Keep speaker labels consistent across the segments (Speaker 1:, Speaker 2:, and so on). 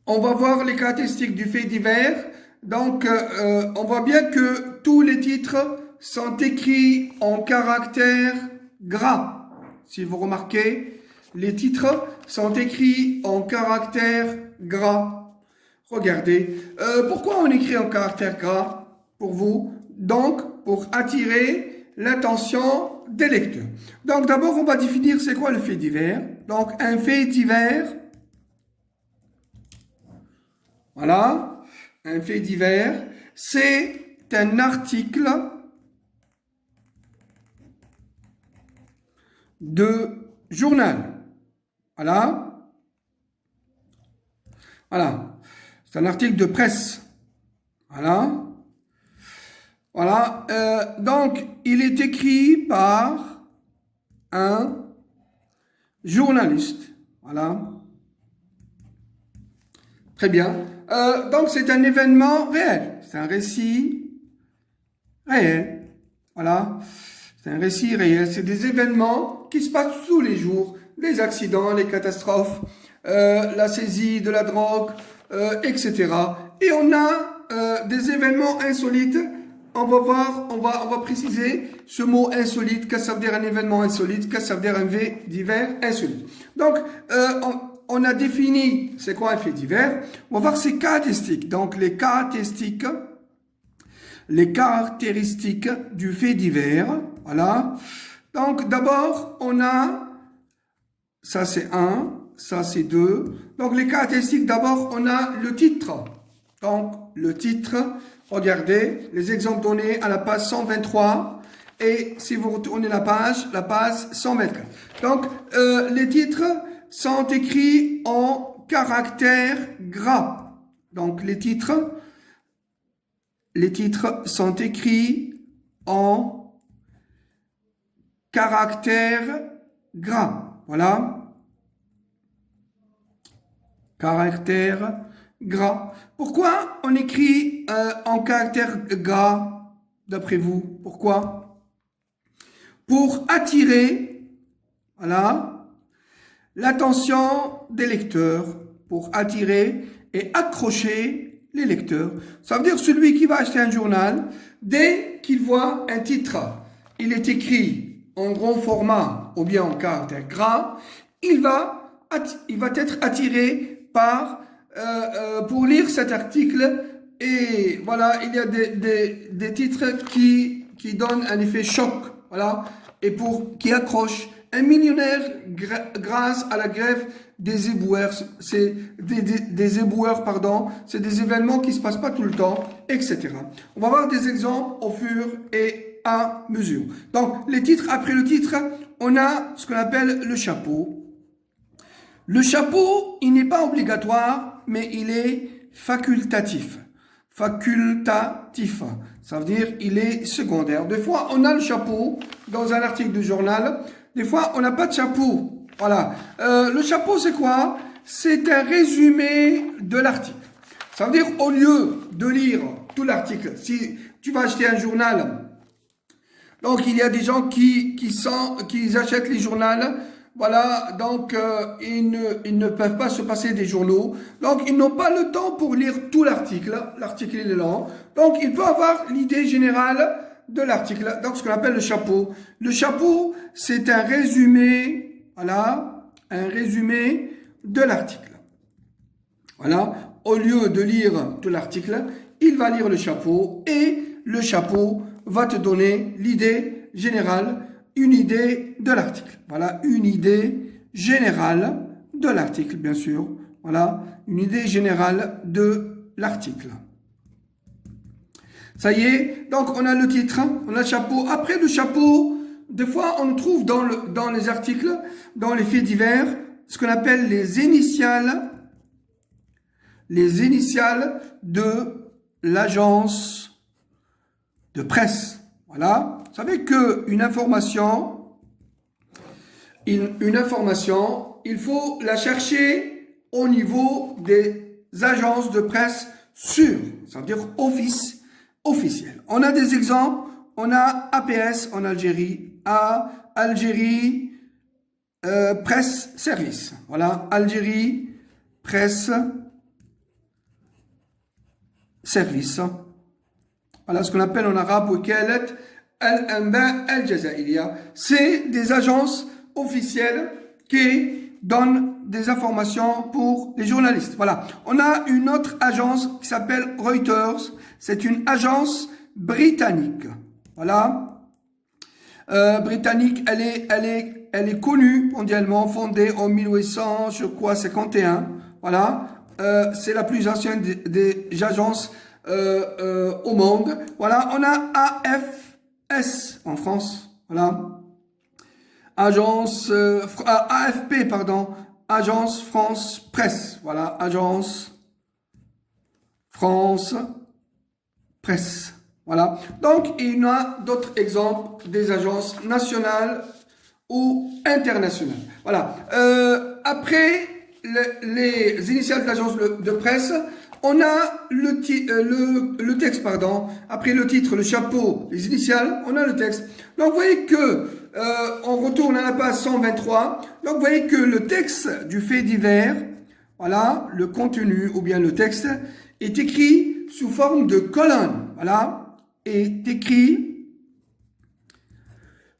Speaker 1: on va voir les caractéristiques du fait divers. Donc, on voit bien que tous les titres sont écrits en caractères gras. Si vous remarquez, les titres sont écrits en caractères gras. Regardez. Pourquoi on écrit en caractères gras pour vous? Donc, pour attirer l'attention des lecteurs. Donc, d'abord, on va définir c'est quoi le fait divers. Donc, un fait divers, voilà, un fait divers, c'est un article de journal. Voilà. Voilà. C'est un article de presse. Voilà. Voilà. Donc, il est écrit par un journaliste. Voilà. Très bien. Donc, c'est un événement réel. C'est un récit réel. Voilà. C'est un récit réel. C'est des événements qui se passent tous les jours. Les accidents, les catastrophes, la saisie de la drogue, etc. Et on a des événements insolites. On va voir, on va préciser ce mot insolite. Qu'est-ce que ça veut dire un événement insolite? Qu'est-ce que ça veut dire un fait divers insolite? Donc, on a défini c'est quoi un fait divers. On va voir ses caractéristiques. Donc, les caractéristiques du fait divers. Voilà. Donc, d'abord, on a, ça c'est 1, ça c'est 2. Donc, les caractéristiques, d'abord, on a le titre. Donc, le titre, regardez, les exemples donnés à la page 123. Et si vous retournez la page 124. Donc, les titres sont écrits en caractères gras. Donc, les titres sont écrits en caractères gras. Voilà. Caractères gras. Pourquoi on écrit en caractères gras, d'après vous? Pourquoi? Pour attirer, voilà, l'attention des lecteurs, pour attirer et accrocher les lecteurs. Ça veut dire celui qui va acheter un journal, dès qu'il voit un titre, il est écrit en grand format ou bien en caractère gras, il va être attiré par pour lire cet article. Et voilà, il y a des titres qui donnent un effet choc, voilà, et qui accrochent. Un millionnaire grâce à la grève des éboueurs, c'est des éboueurs, pardon, c'est des événements qui se passent pas tout le temps, etc. On va voir des exemples au fur et à mesure. Donc, les titres, après le titre, on a ce qu'on appelle le chapeau. Le chapeau, il n'est pas obligatoire, mais il est facultatif. Facultatif, ça veut dire il est secondaire. Des fois, on a le chapeau dans un article de journal. Des fois, on n'a pas de chapeau. Voilà. Le chapeau, c'est quoi? C'est un résumé de l'article. Ça veut dire, au lieu de lire tout l'article, si tu vas acheter un journal, donc il y a des gens qui achètent les journaux. Voilà, donc ils ne peuvent pas se passer des journaux. Donc, ils n'ont pas le temps pour lire tout l'article. L'article, il est lent. Donc, il peut avoir l'idée générale de l'article. Donc, ce qu'on appelle le chapeau. Le chapeau, c'est un résumé, voilà, un résumé de l'article. Voilà, au lieu de lire tout l'article, il va lire le chapeau et le chapeau va te donner l'idée générale, une idée de l'article. Voilà, une idée générale de l'article, bien sûr. Voilà, une idée générale de l'article. Ça y est, donc on a le titre, on a le chapeau. Après le chapeau, des fois on trouve dans les articles, dans les faits divers, ce qu'on appelle les initiales de l'agence de presse. Voilà, vous savez qu'une information, il faut la chercher au niveau des agences de presse sûres, ça veut dire officielles. On a des exemples, on a APS en Algérie, Algérie Presse Service. Voilà, Algérie Presse service. Voilà ce qu'on appelle en arabe Wikalat al-Anba al-Jazairiya. C'est des agences officielles qui donnent des informations pour les journalistes. Voilà. On a une autre agence qui s'appelle Reuters. C'est une agence britannique. Voilà. Britannique, elle est connue mondialement, fondée en 1851. Voilà. C'est la plus ancienne des agences au monde. Voilà. On a AFS en France. Voilà. AFP, pardon. Agence France Presse. Voilà. Agence France Presse. Voilà. Donc, il y a d'autres exemples des agences nationales ou internationales. Voilà. Après les initiales de l'agence de presse, on a le texte, pardon. Après le titre, le chapeau, les initiales, on a le texte. Donc, vous voyez que on retourne à la page 123. Donc, vous voyez que le texte du fait divers, voilà, le contenu ou bien le texte est écrit sous forme de colonne. Voilà. Est écrit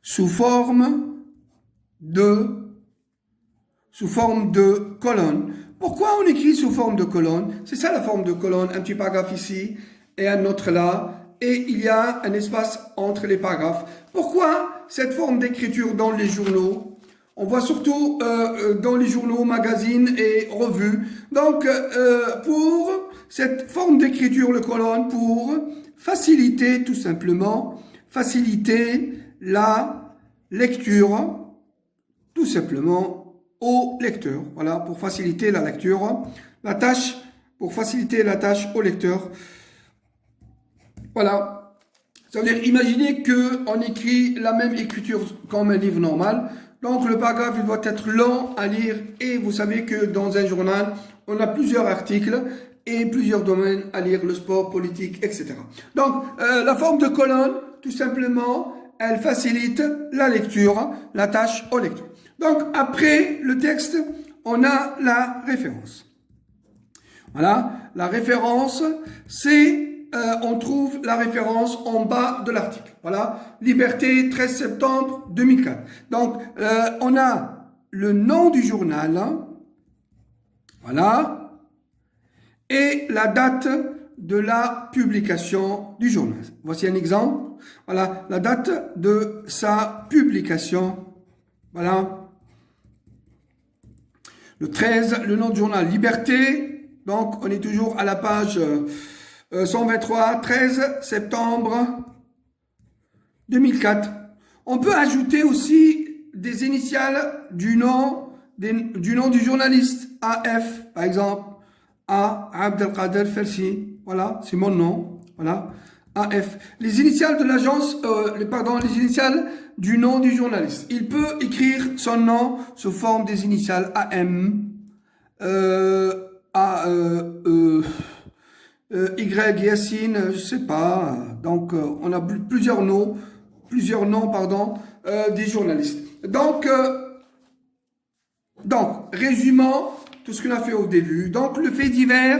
Speaker 1: sous forme de colonne. Pourquoi on écrit sous forme de colonne? C'est ça la forme de colonne, un petit paragraphe ici et un autre là, et il y a un espace entre les paragraphes. Pourquoi cette forme d'écriture dans les journaux? On voit surtout dans les journaux, magazines et revues. Donc, pour cette forme d'écriture, le colonne, pour faciliter tout simplement, faciliter la lecture, tout simplement au lecteur. Voilà, pour faciliter la lecture, la tâche, pour faciliter la tâche au lecteur. Voilà. Ça veut dire, imaginez qu'on écrit la même écriture comme un livre normal. Donc, le paragraphe, il doit être long à lire. Et vous savez que dans un journal, on a plusieurs articles et plusieurs domaines à lire, le sport, politique, etc. Donc, la forme de colonne, tout simplement, elle facilite la lecture, la tâche au lecteur. Donc, après le texte, on a la référence. Voilà, la référence, c'est... on trouve la référence en bas de l'article. Voilà, Liberté, 13 septembre 2004. Donc, on a le nom du journal, hein, voilà, et la date de la publication du journal. Voici un exemple. Voilà, la date de sa publication. Voilà. Le 13, le nom du journal, Liberté. Donc, on est toujours à la page 123, 13 septembre 2004. On peut ajouter aussi des initiales du nom du journaliste. AF, par exemple. A. Abdelkader Felsi. Voilà, c'est mon nom. Voilà. AF. Les initiales de l'agence, les initiales du nom du journaliste. Il peut écrire son nom sous forme des initiales AM, Y, Yassine, je sais pas. Donc, on a plusieurs noms, des journalistes. Donc, résumons tout ce qu'on a fait au début. Donc, le fait divers,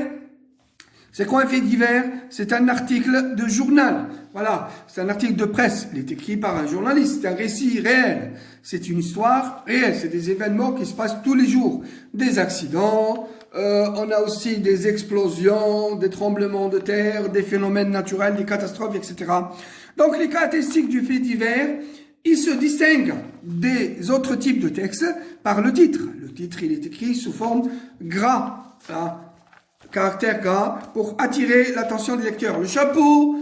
Speaker 1: c'est quoi un fait divers? C'est un article de journal. Voilà, c'est un article de presse. Il est écrit par un journaliste. C'est un récit réel. C'est une histoire réelle. C'est des événements qui se passent tous les jours. Des accidents. On a aussi des explosions, des tremblements de terre, des phénomènes naturels, des catastrophes, etc. Donc, les caractéristiques du fait divers, ils se distinguent des autres types de textes par le titre. Le titre, il est écrit sous forme gras, caractère gras, pour attirer l'attention du lecteur. Le chapeau,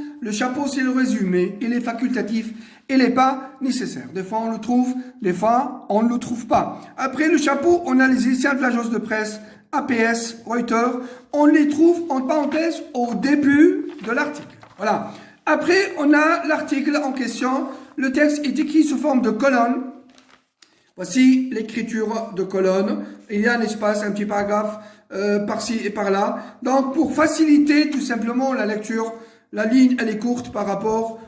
Speaker 1: c'est le résumé. Il est facultatif. Il n'est pas nécessaire. Des fois, on le trouve. Des fois, on ne le trouve pas. Après le chapeau, on a les initiales de l'agence de presse, APS, Reuters. On les trouve en parenthèse au début de l'article. Voilà. Après, on a l'article en question. Le texte est écrit sous forme de colonne. Voici l'écriture de colonne. Il y a un espace, un petit paragraphe par-ci et par-là. Donc, pour faciliter tout simplement la lecture, la ligne, elle est courte par rapport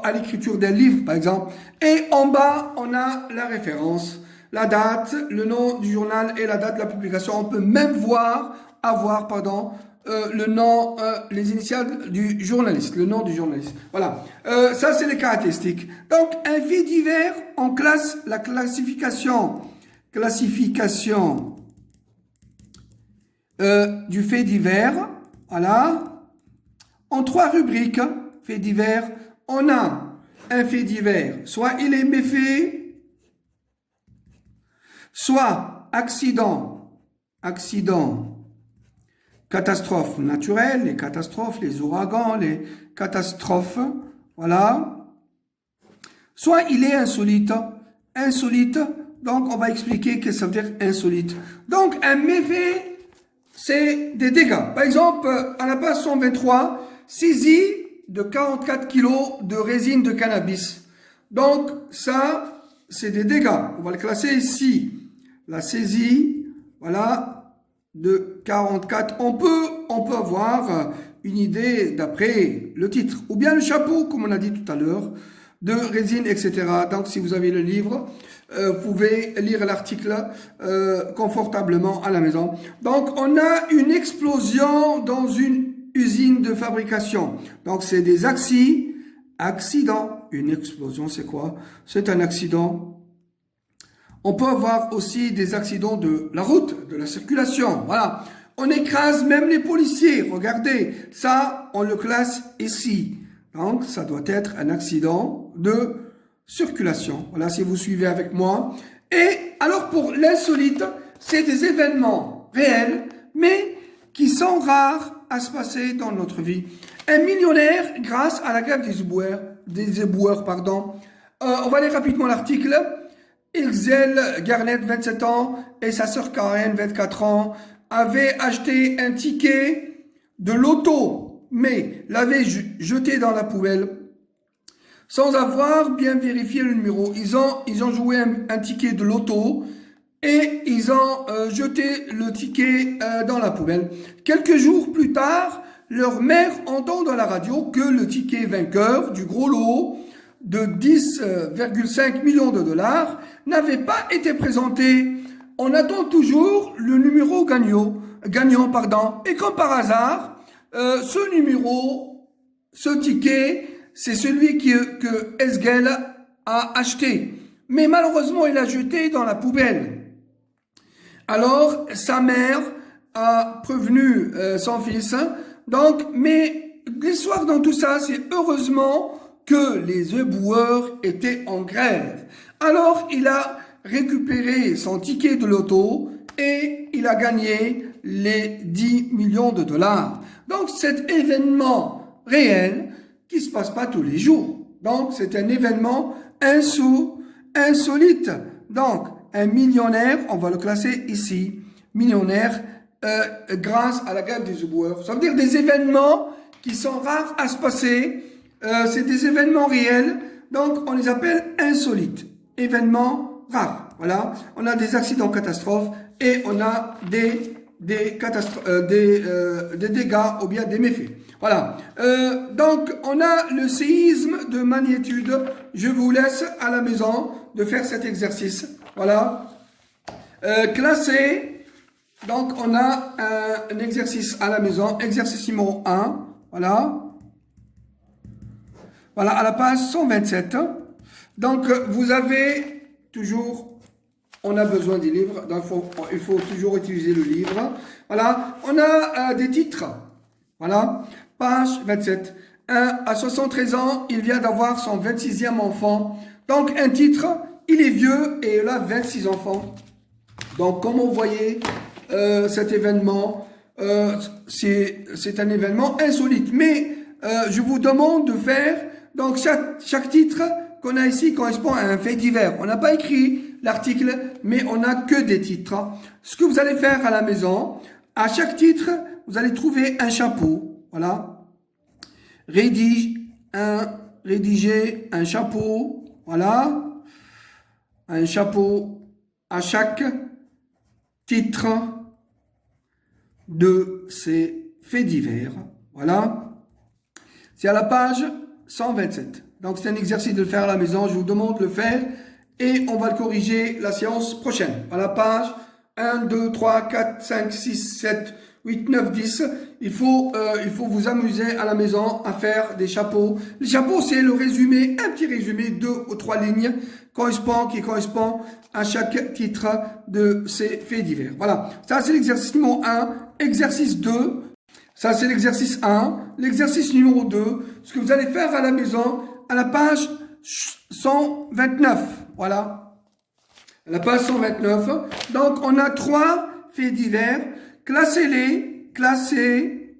Speaker 1: à l'écriture d'un livre, par exemple. Et en bas, on a la référence, la date, le nom du journal et la date de la publication. On peut même avoir le nom, les initiales du journaliste, le nom du journaliste. Voilà. Ça, c'est les caractéristiques. Donc, un fait divers, on classe la classification du fait divers, voilà, en 3 rubriques. Fait divers, on a un fait divers, soit il est méfait, soit accident, catastrophes naturelles, les catastrophes, les ouragans, les catastrophes, voilà. Soit il est insolite, donc on va expliquer ce que ça veut dire insolite. Donc un méfait, c'est des dégâts. Par exemple, à la page 123, saisie de 44 kilos de résine de cannabis. Donc ça, c'est des dégâts. On va le classer ici. La saisie, voilà, de 44. On peut avoir une idée d'après le titre. Ou bien le chapeau, comme on a dit tout à l'heure, de résine, etc. Donc, si vous avez le livre, vous pouvez lire l'article confortablement à la maison. Donc, on a une explosion dans une usine de fabrication. Donc, c'est des accidents. Une explosion, c'est quoi? C'est un accident. On peut avoir aussi des accidents de la route, de la circulation. Voilà. On écrase même les policiers. Regardez, ça, on le classe ici. Donc, ça doit être un accident de circulation. Voilà, si vous suivez avec moi. Et alors, pour l'insolite, c'est des événements réels, mais qui sont rares à se passer dans notre vie. Un millionnaire, grâce à la grève des éboueurs, on va aller rapidement l'article. Ilzel Garnett, 27 ans, et sa sœur Karen, 24 ans, avaient acheté un ticket de loto, mais l'avaient jeté dans la poubelle sans avoir bien vérifié le numéro. Ils ont joué un ticket de loto et ils ont jeté le ticket dans la poubelle. Quelques jours plus tard, leur mère entend dans la radio que le ticket vainqueur du gros lot de 10,5 millions de dollars n'avait pas été présenté. On attend toujours le numéro gagnant. Et comme par hasard, ce ticket, c'est celui que Esgel a acheté. Mais malheureusement, il l'a jeté dans la poubelle. Alors, sa mère a prévenu son fils. Donc, mais l'histoire dans tout ça, c'est heureusement que les éboueurs étaient en grève. Alors, il a récupéré son ticket de loto et il a gagné les 10 millions de dollars. Donc, cet événement réel qui se passe pas tous les jours. Donc, c'est un événement insolite. Donc, un millionnaire, on va le classer ici, millionnaire, grâce à la grève des éboueurs. Ça veut dire des événements qui sont rares à se passer. C'est des événements réels, donc on les appelle insolites, événements rares. Voilà, on a des accidents catastrophes et on a des dégâts ou bien des méfaits. Voilà, donc on a le séisme de magnitude. Je vous laisse à la maison de faire cet exercice. Voilà, classé. Donc on a un exercice à la maison, exercice numéro 1. Voilà. Voilà, à la page 127. Donc, vous avez toujours, on a besoin des livres, donc il faut toujours utiliser le livre. Voilà, on a des titres. Voilà, page 27. À 73 ans, il vient d'avoir son 26e enfant. Donc, un titre, il est vieux et il a 26 enfants. Donc, comme vous voyez, cet événement, c'est un événement insolite. Mais, je vous demande de faire. Donc, chaque titre qu'on a ici correspond à un fait divers. On n'a pas écrit l'article, mais on n'a que des titres. Ce que vous allez faire à la maison, à chaque titre, vous allez trouver un chapeau. Voilà. Rédiger un chapeau. Voilà. Un chapeau à chaque titre de ces faits divers. Voilà. C'est à la page 127. Donc, c'est un exercice de le faire à la maison. Je vous demande de le faire et on va le corriger la séance prochaine. À la page 1, 2, 3, 4, 5, 6, 7, 8, 9, 10. Il faut vous amuser à la maison à faire des chapeaux. Les chapeaux, c'est le résumé, un petit résumé, 2 ou 3 lignes, qui correspond à chaque titre de ces faits divers. Voilà. Ça, c'est l'exercice numéro 1. Exercice 2. Ça, c'est l'exercice 1. L'exercice numéro 2, ce que vous allez faire à la maison, à la page 129. Voilà. À la page 129. Donc, on a 3 faits divers. Classez-les. Classez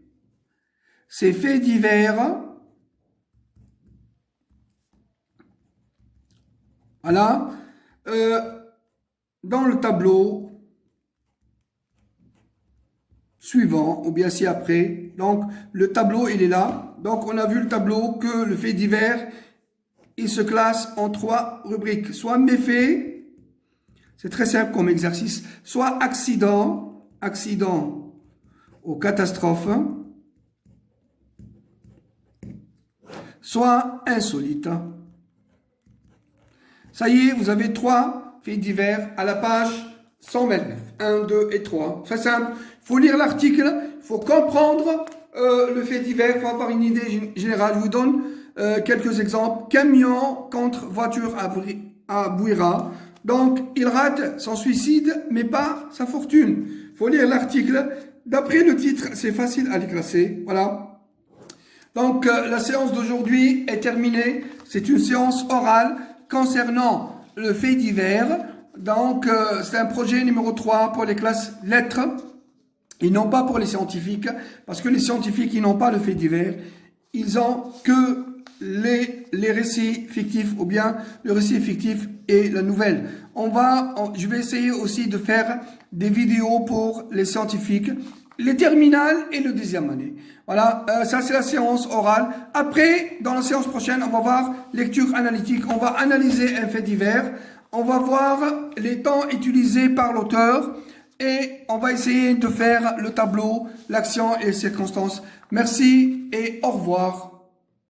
Speaker 1: ces faits divers. Voilà. Dans le tableau suivant, ou bien ci-après. Donc, le tableau, il est là. Donc, on a vu le tableau que le fait divers, il se classe en 3 rubriques. Soit méfait, c'est très simple comme exercice. Soit accident, accident ou catastrophe. Soit insolite. Ça y est, vous avez 3 faits divers à la page 129. 1, 2 et 3. Très simple. Il faut lire l'article, il faut comprendre le fait divers, il faut avoir une idée générale. Je vous donne quelques exemples. Camion contre voiture à Bouira. Donc, il rate son suicide, mais pas sa fortune. Il faut lire l'article. D'après le titre, c'est facile à les classer. Voilà. Donc, la séance d'aujourd'hui est terminée. C'est une séance orale concernant le fait divers. Donc, c'est un projet numéro 3 pour les classes lettres et non pas pour les scientifiques, parce que les scientifiques, ils n'ont pas le fait divers. Ils ont que les récits fictifs, ou bien le récit fictif et la nouvelle. Je vais essayer aussi de faire des vidéos pour les scientifiques, les terminales et le 2e année. Voilà, ça c'est la séance orale. Après, dans la séance prochaine, on va voir lecture analytique. On va analyser un fait divers. On va voir les temps utilisés par l'auteur. Et on va essayer de faire le tableau, l'action et les circonstances. Merci et au revoir.